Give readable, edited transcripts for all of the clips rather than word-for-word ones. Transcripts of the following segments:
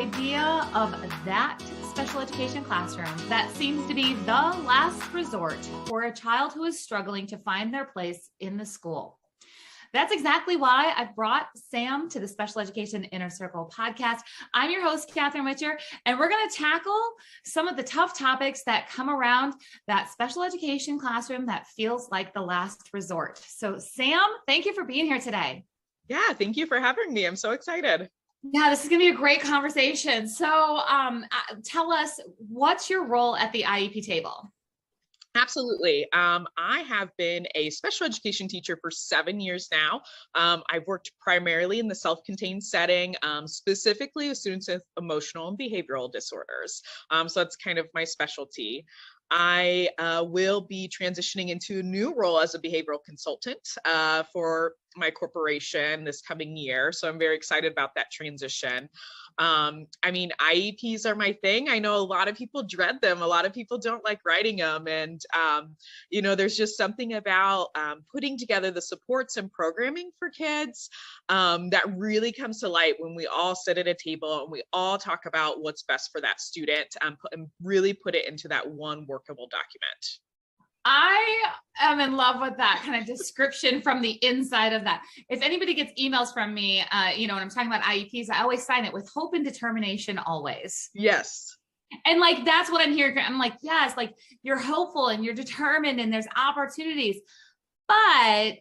idea of that special education classroom that seems to be the last resort for a child who is struggling to find their place in the school. That's exactly why I've brought Sam to the Special Education Inner Circle podcast. I'm your host, Catherine Witcher, and we're going to tackle some of the tough topics that come around that special education classroom that feels like the last resort. So Sam, thank you for being here today. Yeah, thank you for having me. I'm so excited. Yeah, this is going to be a great conversation. So tell us, what's your role at the IEP table? Absolutely. I have been a special education teacher for 7 years now. I've worked primarily in the self-contained setting, specifically with students with emotional and behavioral disorders. So that's kind of my specialty. I will be transitioning into a new role as a behavioral consultant for my corporation this coming year. So I'm very excited about that transition. IEPs are my thing. I know a lot of people dread them. A lot of people don't like writing them. And, there's just something about putting together the supports and programming for kids that really comes to light when we all sit at a table and we all talk about what's best for that student and really put it into that one workable document. I am in love with that kind of description from the inside of that. If anybody gets emails from me, when I'm talking about IEPs, I always sign it with hope and determination always. Yes. And like, that's what I'm hearing. I'm like, yes, like you're hopeful and you're determined and there's opportunities. But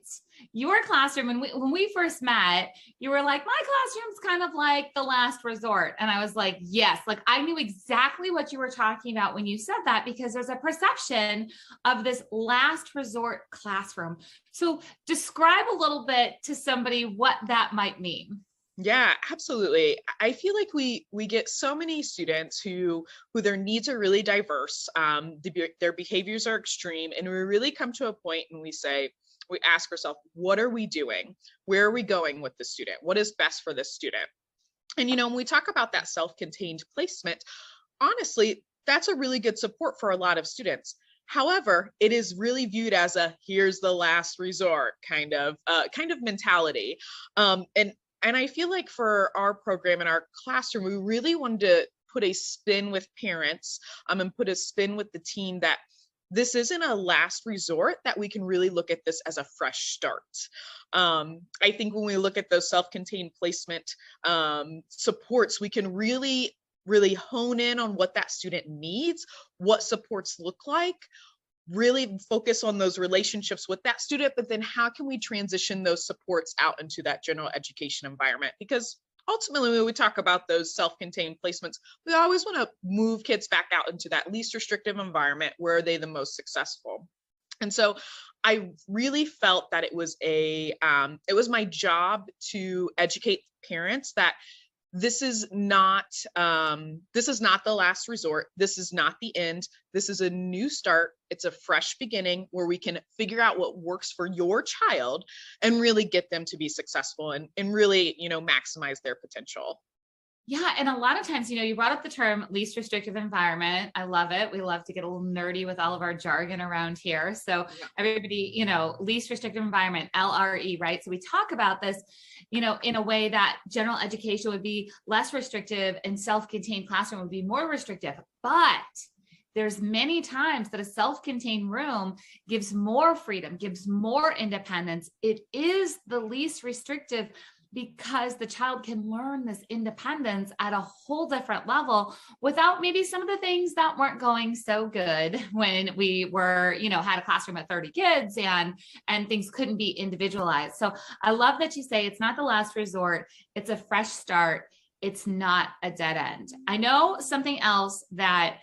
your classroom, when we first met, you were like, my classroom's kind of like the last resort. And I was like, yes, like I knew exactly what you were talking about when you said that, because there's a perception of this last resort classroom. So describe a little bit to somebody what that might mean. Yeah, absolutely. I feel like we get so many students who their needs are really diverse. Their behaviors are extreme, and we really come to a point and we ask ourselves, what are we doing? Where are we going with the student? What is best for this student? And when we talk about that self-contained placement, honestly, that's a really good support for a lot of students. However, it is really viewed as a here's the last resort kind of mentality. And I feel like for our program and our classroom, we really wanted to put a spin with parents and put a spin with the team that this isn't a last resort, that we can really look at this as a fresh start. I think when we look at those self-contained placement supports, we can really, really hone in on what that student needs, what supports look like, really focus on those relationships with that student, but then how can we transition those supports out into that general education environment? Because ultimately, when we talk about those self-contained placements, we always want to move kids back out into that least restrictive environment where they're the most successful. And so I really felt that it was my job to educate parents that this is not the last resort. This is not the end. This is a new start. It's a fresh beginning where we can figure out what works for your child and really get them to be successful and really, maximize their potential. Yeah. And a lot of times, you brought up the term least restrictive environment. I love it. We love to get a little nerdy with all of our jargon around here. So everybody, least restrictive environment, LRE, right? So we talk about this, in a way that general education would be less restrictive and self-contained classroom would be more restrictive. But there's many times that a self-contained room gives more freedom, gives more independence. It is the least restrictive because the child can learn this independence at a whole different level without maybe some of the things that weren't going so good when we were, had a classroom at 30 kids and things couldn't be individualized. So I love that you say it's not the last resort. It's a fresh start. It's not a dead end. I know something else that,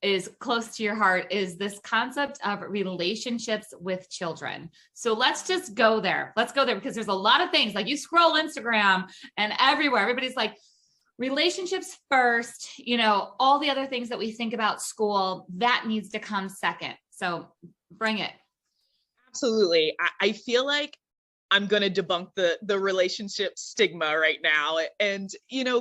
is close to your heart is this concept of relationships with children. So let's just go there. Let's go there because there's a lot of things like you scroll Instagram and everywhere, everybody's like relationships first, all the other things that we think about school, that needs to come second. So bring it. Absolutely. I feel like I'm going to debunk the relationship stigma right now. And,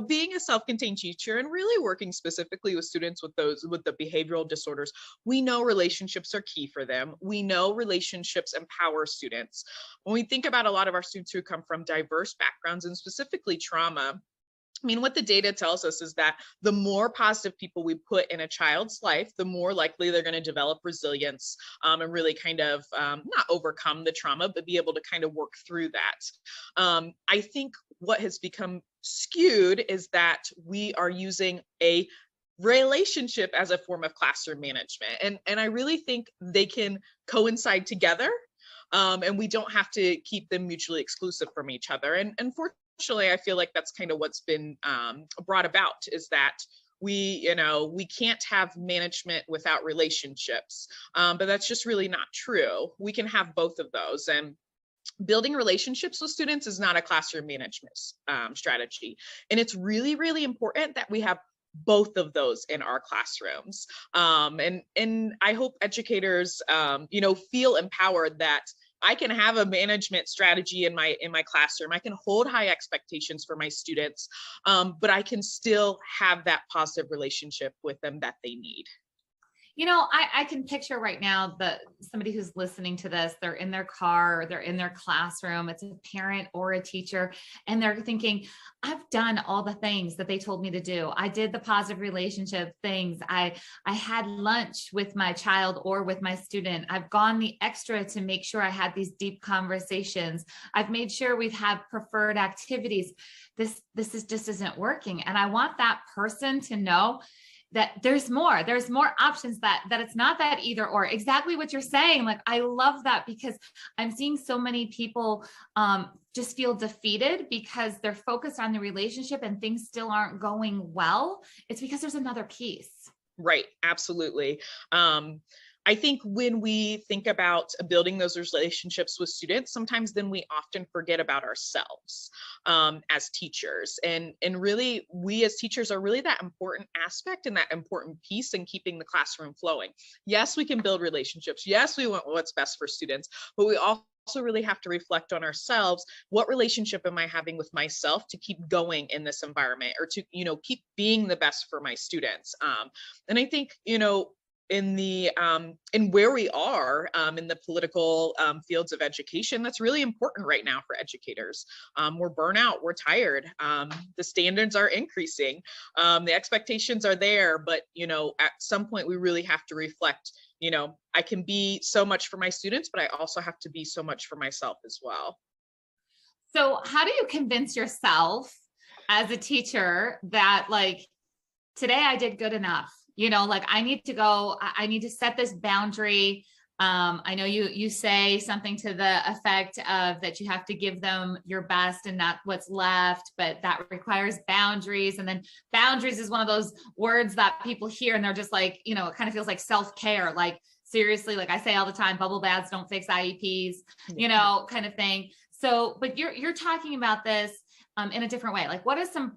being a self-contained teacher and really working specifically with students with the behavioral disorders, we know relationships are key for them. We know relationships empower students. When we think about a lot of our students who come from diverse backgrounds and specifically trauma, I mean, what the data tells us is that the more positive people we put in a child's life, the more likely they're going to develop resilience, and really kind of not overcome the trauma, but be able to kind of work through that. I think what has become skewed is that we are using a relationship as a form of classroom management. And I really think they can coincide together. And we don't have to keep them mutually exclusive from each other. And unfortunately, I feel like that's kind of what's been brought about, is that we can't have management without relationships. But that's just really not true. We can have both of those. And building relationships with students is not a classroom management strategy. And it's really, really important that we have both of those in our classrooms. And I hope educators, feel empowered that I can have a management strategy in my classroom. I can hold high expectations for my students, but I can still have that positive relationship with them that they need. I can picture right now that somebody who's listening to this, they're in their car, they're in their classroom, it's a parent or a teacher, and they're thinking, I've done all the things that they told me to do. I did the positive relationship things. I had lunch with my child or with my student. I've gone the extra to make sure I had these deep conversations. I've made sure we've had preferred activities. This just isn't working. And I want that person to know that there's more options, that it's not that either or. Exactly what you're saying. Like, I love that, because I'm seeing so many people just feel defeated because they're focused on the relationship and things still aren't going well. It's because there's another piece. Right. Absolutely. I think when we think about building those relationships with students, sometimes then we often forget about ourselves as teachers. And really, we as teachers are really that important aspect and that important piece in keeping the classroom flowing. Yes, we can build relationships. Yes, we want what's best for students, but we also really have to reflect on ourselves. What relationship am I having with myself to keep going in this environment, or to, keep being the best for my students? And I think, in where we are in the political fields of education, that's really important right now for educators. We're burnout, we're tired, the standards are increasing, the expectations are there, but at some point we really have to reflect. I can be so much for my students, but I also have to be so much for myself as well. So how do you convince yourself as a teacher that, like, today I did good enough? I need to go, I need to set this boundary. I know you say something to the effect of that you have to give them your best and not what's left, but that requires boundaries. And then boundaries is one of those words that people hear and they're just like, it kind of feels like self-care. Like, seriously, like I say all the time, bubble baths don't fix IEPs, kind of thing. So, but you're talking about this in a different way. Like, what is some,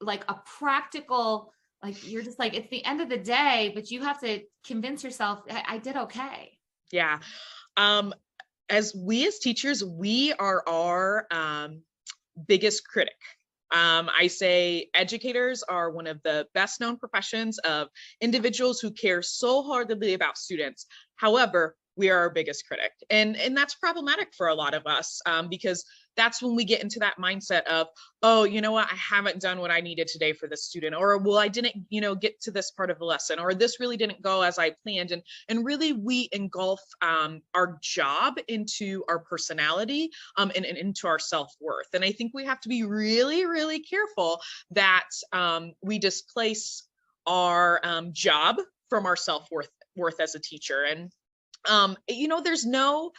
like, a practical, like, you're just like, it's the end of the day, but you have to convince yourself I did okay. Yeah. As teachers, we are our biggest critic. I say educators are one of the best known professions of individuals who care so heartedly about students. However, we are our biggest critic. And that's problematic for a lot of us, because that's when we get into that mindset of, oh, you know what, I haven't done what I needed today for this student, or, well, I didn't, get to this part of the lesson, or this really didn't go as I planned. And really we engulf our job into our personality and into our self-worth. And I think we have to be really, really careful that we displace our job from our self-worth as a teacher. And there's no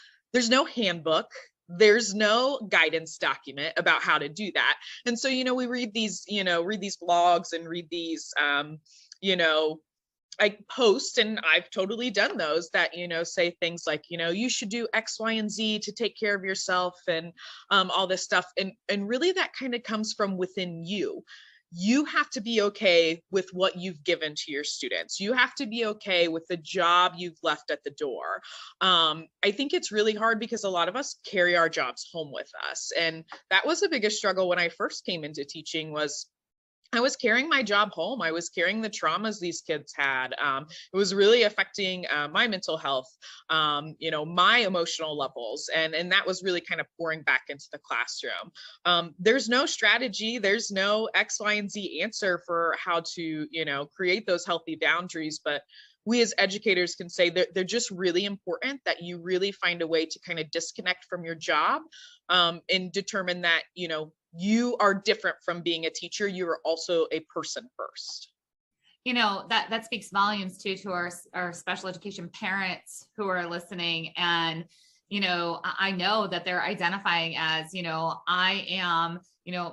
handbook, there's no guidance document about how to do that. And so, we read these blogs and read these, I post, and I've totally done those that, say things like, you should do X, Y, and Z to take care of yourself, and all this stuff. And really that kind of comes from within you. You have to be okay with what you've given to your students. You have to be okay with the job you've left at the door. I think it's really hard because a lot of us carry our jobs home with us. And that was the biggest struggle when I first came into teaching, was I was carrying my job home. I was carrying the traumas these kids had. It was really affecting my mental health, my emotional levels, and that was really kind of pouring back into the classroom. There's no strategy. There's no X, Y, and Z answer for how to, create those healthy boundaries. But we as educators can say that they're just really important, that you really find a way to kind of disconnect from your job, and determine that, you are different from being a teacher. You are also a person first. That speaks volumes too to our special education parents who are listening. And I know that they're identifying as, I am,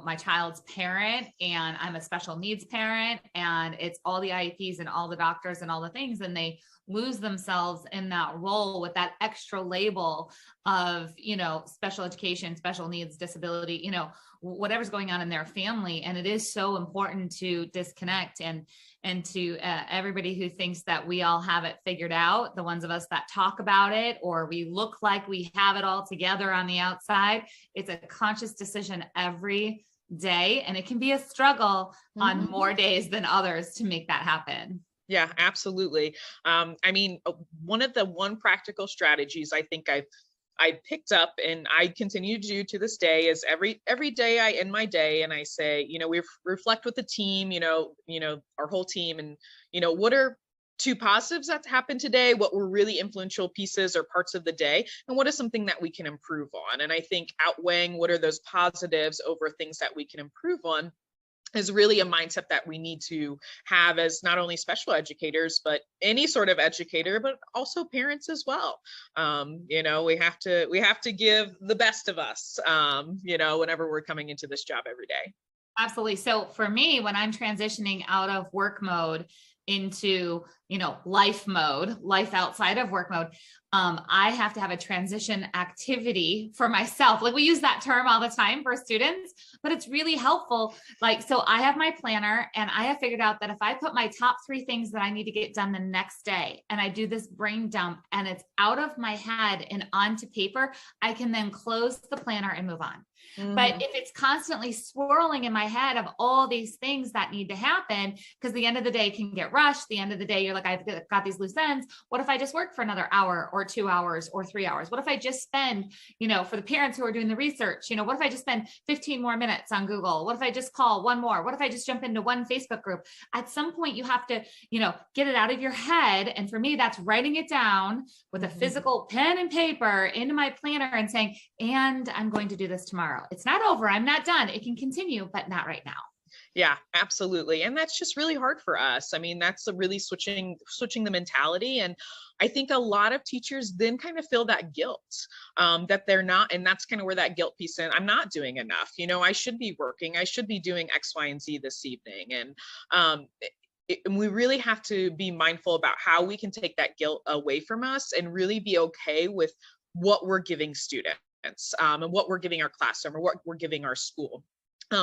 my child's parent, and I'm a special needs parent, and it's all the IEPs and all the doctors and all the things, and they lose themselves in that role with that extra label of, special education, special needs, disability, whatever's going on in their family. And it is so important to disconnect, and to everybody who thinks that we all have it figured out, the ones of us that talk about it, or we look like we have it all together on the outside. It's a conscious decision every day, and it can be a struggle on more days than others to make that happen. Yeah, absolutely. One practical strategies I think I picked up and I continue to do to this day is every day I end my day and I say, we reflect with the team, our whole team, and, what are two positives that happened today? What were really influential pieces or parts of the day? And what is something that we can improve on? And I think outweighing what are those positives over things that we can improve on is really a mindset that we need to have as not only special educators, but any sort of educator, but also parents as well. We have to give the best of us, whenever we're coming into this job every day. Absolutely. So for me, when I'm transitioning out of work mode into, life mode, life outside of work mode, I have to have a transition activity for myself. Like, we use that term all the time for students, but it's really helpful. So I have my planner, and I have figured out that if I put my top 3 things that I need to get done the next day, and I do this brain dump, and it's out of my head and onto paper, I can then close the planner and move on. But if it's constantly swirling in my head of all these things that need to happen, because the end of the day can get rushed. The end of the day, you're like, I've got these loose ends. What if I just work for another hour or 2 hours or 3 hours? What if I just spend, for the parents who are doing the research, what if I just spend 15 more minutes on Google? What if I just call one more? What if I just jump into one Facebook group? At some point you have to, get it out of your head. And for me, that's writing it down with a physical pen and paper into my planner and saying, and I'm going to do this tomorrow. It's not over. I'm not done. It can continue, but not right now. Yeah, absolutely. And that's just really hard for us. I mean, that's really switching the mentality. And I think a lot of teachers then kind of feel that guilt, that they're not, and that's kind of where that guilt piece in. I'm not doing enough. I should be working. I should be doing X, Y, and Z this evening. And we really have to be mindful about how we can take that guilt away from us and really be okay with what we're giving students, and what we're giving our classroom, or what we're giving our school.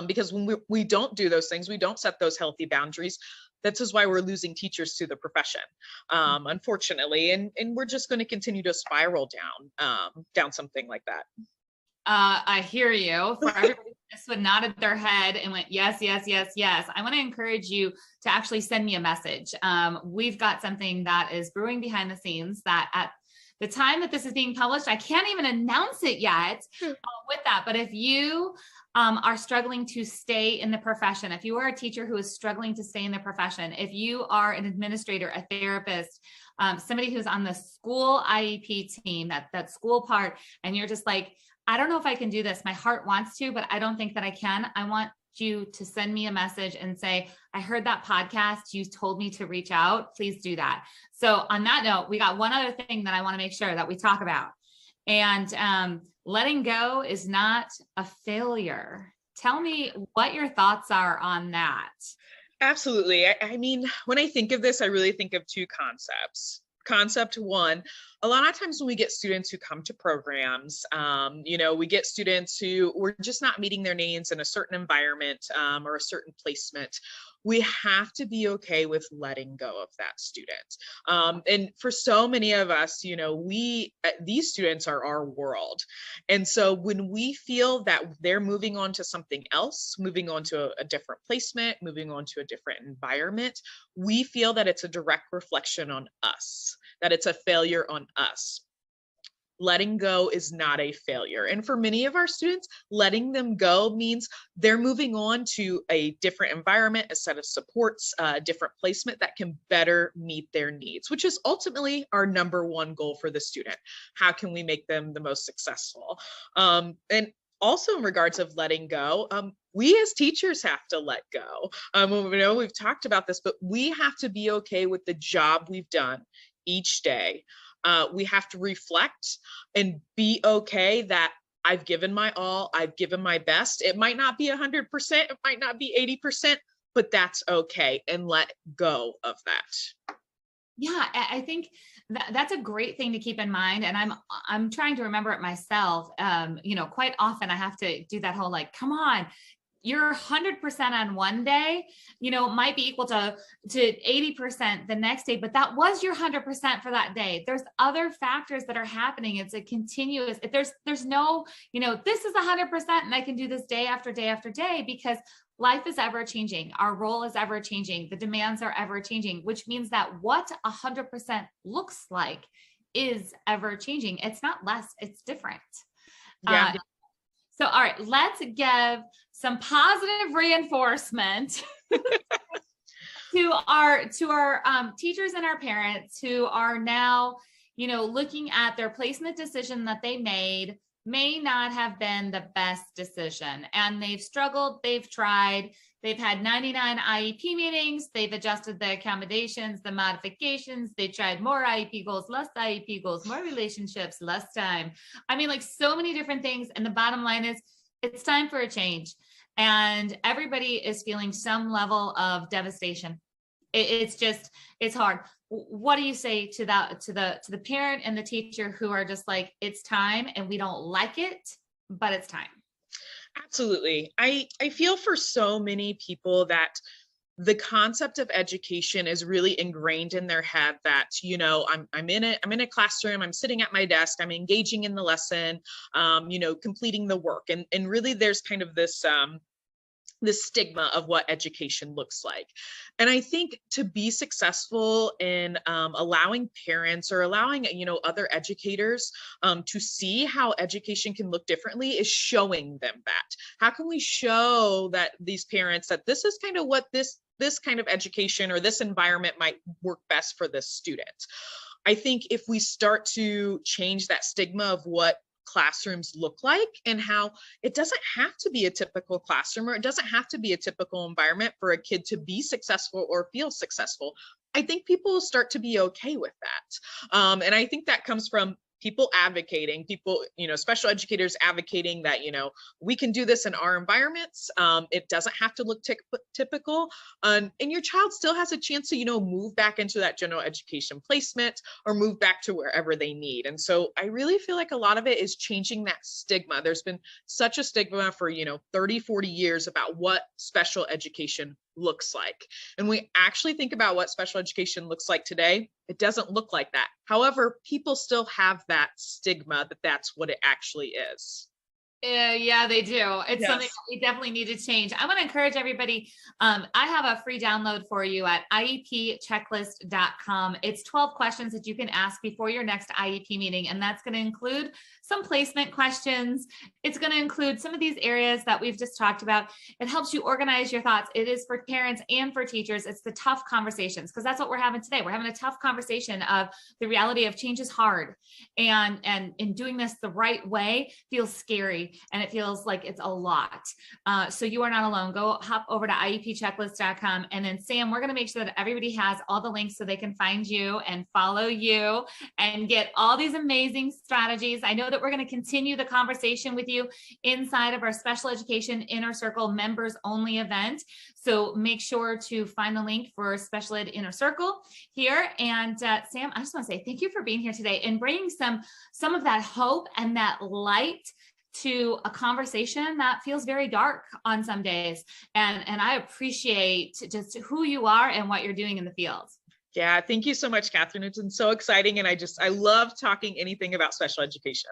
Because when we don't do those things, we don't set those healthy boundaries. This is why we're losing teachers to the profession, unfortunately. And we're just going to continue to spiral down something like that. I hear you. For everybody who nodded their head and went, yes, yes, yes, yes. I want to encourage you to actually send me a message. We've got something that is brewing behind the scenes that at the time that this is being published, I can't even announce it yet with that. But if you are struggling to stay in the profession, if you are a teacher who is struggling to stay in the profession, if you are an administrator, a therapist, somebody who's on the school IEP team, that school part, and you're just like, I don't know if I can do this. My heart wants to, but I don't think that I can. I want you to send me a message and say, I heard that podcast. You told me to reach out. Please do that. So on that note, we got one other thing that I want to make sure that we talk about. And letting go is not a failure. Tell me what your thoughts are on that. Absolutely. I mean, when I think of this, I really think of 2 concepts. Concept 1, a lot of times when we get students who come to programs, we get students who we're just not meeting their needs in a certain environment, or a certain placement. we have to be okay with letting go of that student. And for so many of us, these students are our world. And so when we feel that they're moving on to something else, moving on to a different placement, moving on to a different environment, we feel that it's a direct reflection on us, that it's a failure on us. Letting go is not a failure. And for many of our students, letting them go means they're moving on to a different environment, a set of supports, a different placement that can better meet their needs, which is ultimately our number one goal for the student. How can we make them the most successful? And also in regards of letting go, we as teachers have to let go. We know we've talked about this, but we have to be okay with the job we've done each day. We have to reflect and be okay that I've given my all, I've given my best. It might not be 100%, it might not be 80%, but that's okay, and let go of that. Yeah, I think that's a great thing to keep in mind. And I'm trying to remember it myself. Quite often I have to do that whole like, come on, your 100% on one day, might be equal to 80% the next day, but that was your 100% for that day. There's other factors that are happening. It's a continuous, there's no, this is 100% and I can do this day after day after day, because life is ever changing. Our role is ever changing. The demands are ever changing, which means that what 100% looks like is ever changing. It's not less, it's different. Yeah. So, all right, let's give some positive reinforcement to our teachers and our parents who are now, looking at their placement decision that they made may not have been the best decision, and they've struggled, they've tried, they've had 99 IEP meetings, they've adjusted the accommodations, the modifications, they tried more IEP goals, less IEP goals, more relationships, less time. I mean, like so many different things. And the bottom line is it's time for a change. And everybody is feeling some level of devastation. It's hard. What do you say to that, to the parent and the teacher who are just like, it's time and we don't like it, but it's time? Absolutely. I feel for so many people that the concept of education is really ingrained in their head that, I'm in a classroom, I'm sitting at my desk, I'm engaging in the lesson, completing the work. And really there's kind of this stigma of what education looks like. And I think to be successful in allowing parents or allowing, other educators to see how education can look differently is showing them that. How can we show that these parents that this is kind of what this kind of education or this environment might work best for this student? I think if we start to change that stigma of what classrooms look like and how it doesn't have to be a typical classroom or it doesn't have to be a typical environment for a kid to be successful or feel successful, I think people will start to be okay with that. And I think that comes from people advocating, special educators advocating that, we can do this in our environments. It doesn't have to look typical. And your child still has a chance to, move back into that general education placement or move back to wherever they need. And so I really feel like a lot of it is changing that stigma. There's been such a stigma for, 30, 40 years about what special education looks like. And we actually think about what special education looks like today, it doesn't look like that. However, people still have that stigma that that's what it actually is. Yeah, they do. It's something that we definitely need to change. I want to encourage everybody. I have a free download for you at iepchecklist.com. It's 12 questions that you can ask before your next IEP meeting. And that's going to include some placement questions. It's going to include some of these areas that we've just talked about. It helps you organize your thoughts. It is for parents and for teachers. It's the tough conversations, because that's what we're having today. We're having a tough conversation of the reality of change is hard. And in doing this the right way feels scary. And it feels like it's a lot. So you are not alone. Go hop over to iepchecklist.com. And then Sam, we're going to make sure that everybody has all the links so they can find you and follow you and get all these amazing strategies. I know that we're going to continue the conversation with you inside of our special education inner circle members only event. So make sure to find the link for special ed inner circle here. And Sam, I just want to say thank you for being here today and bringing some of that hope and that light to a conversation that feels very dark on some days. And I appreciate just who you are and what you're doing in the field. Yeah, thank you so much, Catherine. It's been so exciting. And I love talking anything about special education.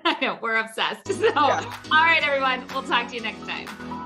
I know, we're obsessed. So, yeah. All right, everyone, we'll talk to you next time.